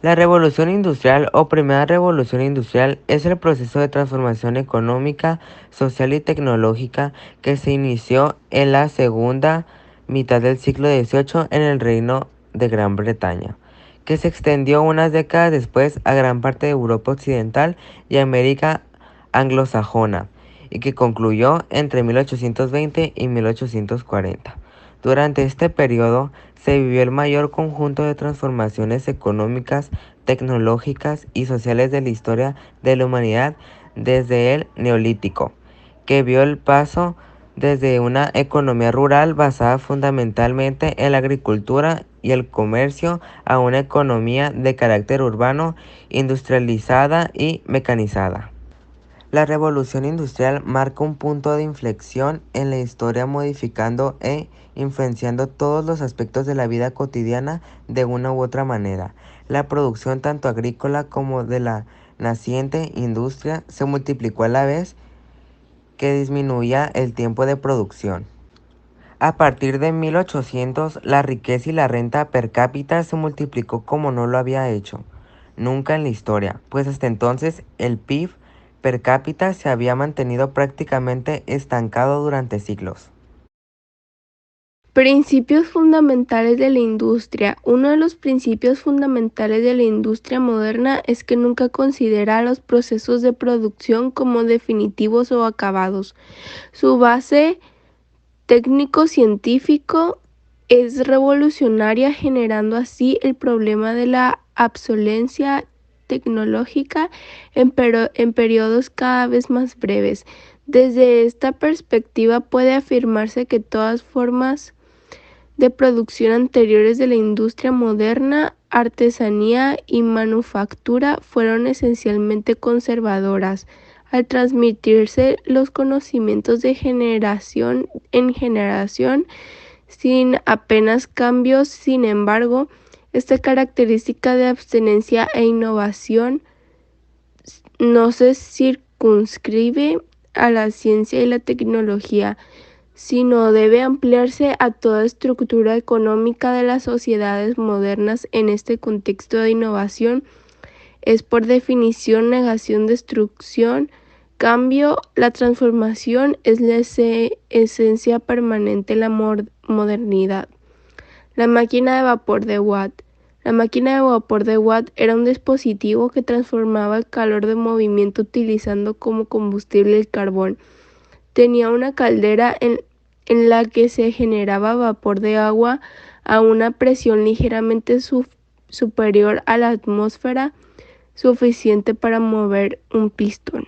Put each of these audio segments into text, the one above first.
La revolución industrial o primera revolución industrial es el proceso de transformación económica, social y tecnológica que se inició en la segunda mitad del siglo XVIII en el Reino de Gran Bretaña, que se extendió unas décadas después a gran parte de Europa Occidental y América anglosajona, y que concluyó entre 1820 y 1840. Durante este periodo se vivió el mayor conjunto de transformaciones económicas, tecnológicas y sociales de la historia de la humanidad desde el Neolítico, que vio el paso desde una economía rural basada fundamentalmente en la agricultura y el comercio a una economía de carácter urbano, industrializada y mecanizada. La revolución industrial marca un punto de inflexión en la historia, modificando e influenciando todos los aspectos de la vida cotidiana de una u otra manera. La producción tanto agrícola como de la naciente industria se multiplicó a la vez que disminuía el tiempo de producción. A partir de 1800, la riqueza y la renta per cápita se multiplicó como no lo había hecho nunca en la historia, pues hasta entonces el PIB per cápita se había mantenido prácticamente estancado durante siglos. Principios fundamentales de la industria. Uno de los principios fundamentales de la industria moderna es que nunca considera los procesos de producción como definitivos o acabados. Su base técnico-científico es revolucionaria, generando así el problema de la obsolencia tecnológica en periodos cada vez más breves. Desde esta perspectiva puede afirmarse que todas formas de producción anteriores de la industria moderna, artesanía y manufactura fueron esencialmente conservadoras, al transmitirse los conocimientos de generación en generación sin apenas cambios. Sin embargo, esta característica de abstenencia e innovación no se circunscribe a la ciencia y la tecnología, sino debe ampliarse a toda estructura económica de las sociedades modernas. En este contexto de innovación es por definición negación, destrucción, cambio. La transformación es la esencia permanente de la modernidad. La máquina de vapor de Watt. La máquina de vapor de Watt era un dispositivo que transformaba el calor de movimiento utilizando como combustible el carbón. Tenía una caldera en la que se generaba vapor de agua a una presión ligeramente superior a la atmósfera, suficiente para mover un pistón.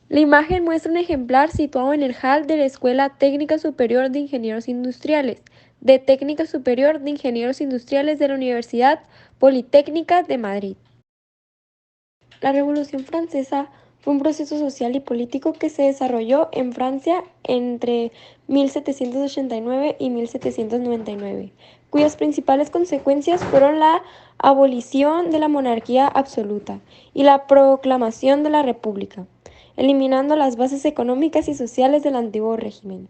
La imagen muestra un ejemplar situado en el hall de la Escuela Técnica Superior de Ingenieros Industriales, de Técnica Superior de Ingenieros Industriales de la Universidad Politécnica de Madrid. La Revolución Francesa fue un proceso social y político que se desarrolló en Francia entre 1789 y 1799, cuyas principales consecuencias fueron la abolición de la monarquía absoluta y la proclamación de la República, eliminando las bases económicas y sociales del antiguo régimen.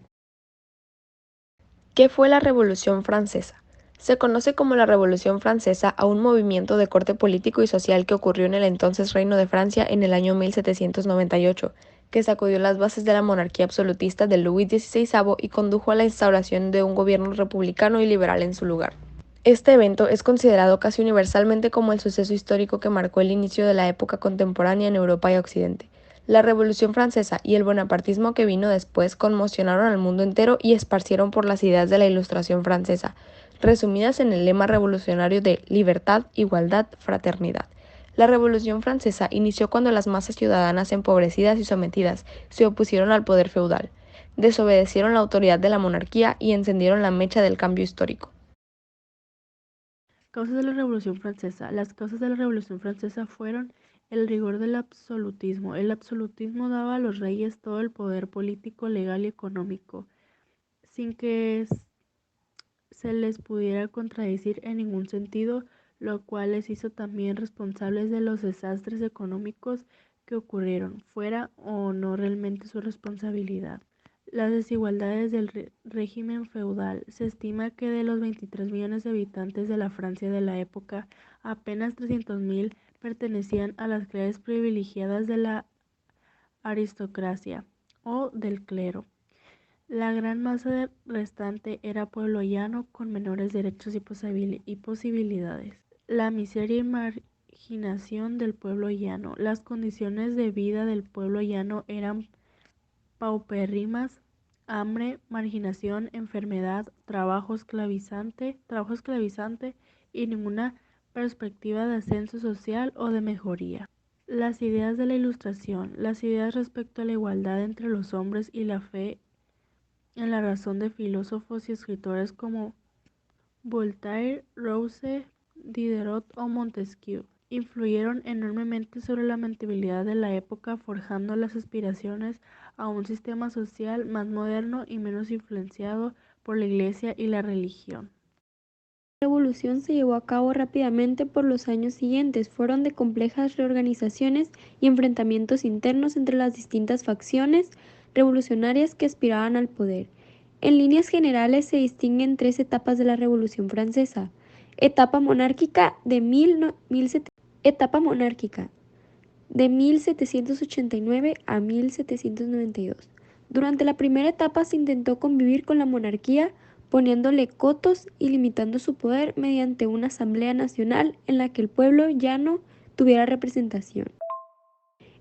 ¿Qué fue la Revolución Francesa? Se conoce como la Revolución Francesa a un movimiento de corte político y social que ocurrió en el entonces Reino de Francia en el año 1798, que sacudió las bases de la monarquía absolutista de Luis XVI y condujo a la instauración de un gobierno republicano y liberal en su lugar. Este evento es considerado casi universalmente como el suceso histórico que marcó el inicio de la época contemporánea en Europa y Occidente. La Revolución Francesa y el bonapartismo que vino después conmocionaron al mundo entero y esparcieron por las ideas de la Ilustración francesa, resumidas en el lema revolucionario de libertad, igualdad, fraternidad. La Revolución Francesa inició cuando las masas ciudadanas empobrecidas y sometidas se opusieron al poder feudal, desobedecieron la autoridad de la monarquía y encendieron la mecha del cambio histórico. Causas de la Revolución Francesa. Las causas de la Revolución Francesa fueron el rigor del absolutismo. El absolutismo daba a los reyes todo el poder político, legal y económico, sin que se les pudiera contradecir en ningún sentido, lo cual les hizo también responsables de los desastres económicos que ocurrieron, fuera o no realmente su responsabilidad. Las desigualdades del régimen feudal. Se estima que de los 23 millones de habitantes de la Francia de la época, apenas 300.000 pertenecían a las clases privilegiadas de la aristocracia o del clero. La gran masa restante era pueblo llano con menores derechos y posibilidades. La miseria y marginación del pueblo llano. Las condiciones de vida del pueblo llano eran paupérrimas: hambre, marginación, enfermedad, trabajo esclavizante y ninguna perspectiva de ascenso social o de mejoría. Las ideas de la Ilustración. Las ideas respecto a la igualdad entre los hombres y la fe en la razón de filósofos y escritores como Voltaire, Rousseau, Diderot o Montesquieu influyeron enormemente sobre la mentalidad de la época, forjando las aspiraciones a un sistema social más moderno y menos influenciado por la Iglesia y la religión. La revolución se llevó a cabo rápidamente por los años siguientes. Fueron de complejas reorganizaciones y enfrentamientos internos entre las distintas facciones revolucionarias que aspiraban al poder. En líneas generales se distinguen tres etapas de la Revolución Francesa. Etapa monárquica de 1789 a 1792. Durante la primera etapa se intentó convivir con la monarquía, poniéndole cotos y limitando su poder mediante una asamblea nacional en la que el pueblo llano tuviera representación.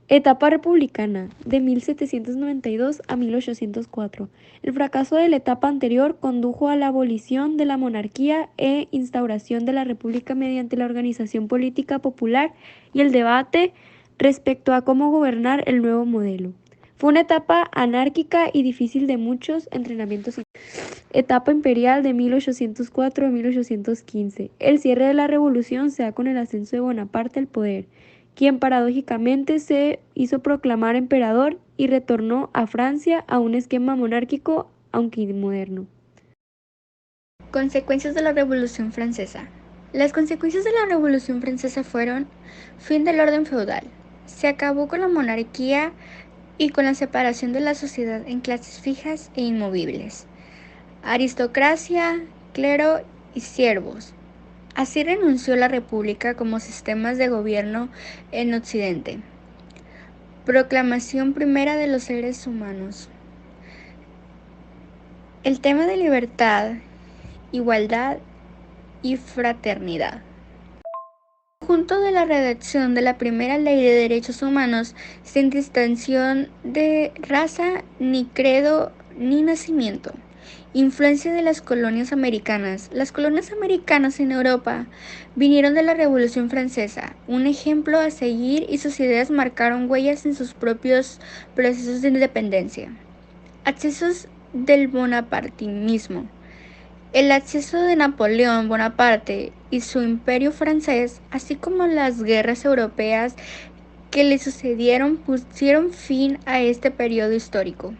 Etapa republicana, de 1792 a 1804. El fracaso de la etapa anterior condujo a la abolición de la monarquía e instauración de la república mediante la organización política popular y el debate respecto a cómo gobernar el nuevo modelo. Fue una etapa anárquica y difícil de muchos entrenamientos. Etapa imperial de 1804 a 1815. El cierre de la revolución se da con el ascenso de Bonaparte al poder, quien paradójicamente se hizo proclamar emperador y retornó a Francia a un esquema monárquico, aunque moderno. Consecuencias de la Revolución Francesa. Las consecuencias de la Revolución Francesa fueron: fin del orden feudal. Se acabó con la monarquía y con la separación de la sociedad en clases fijas e inmovibles: aristocracia, clero y siervos. Así renunció la República como sistemas de gobierno en Occidente. Proclamación primera de los seres humanos. El tema de libertad, igualdad y fraternidad. Junto de la redacción de la primera Ley de Derechos Humanos, sin distinción de raza, ni credo, ni nacimiento. Influencia de las colonias americanas. Las colonias americanas en Europa vinieron de la Revolución Francesa, un ejemplo a seguir, y sus ideas marcaron huellas en sus propios procesos de independencia. Accesos del bonapartismo. El acceso de Napoleón Bonaparte y su imperio francés, así como las guerras europeas que le sucedieron, pusieron fin a este periodo histórico.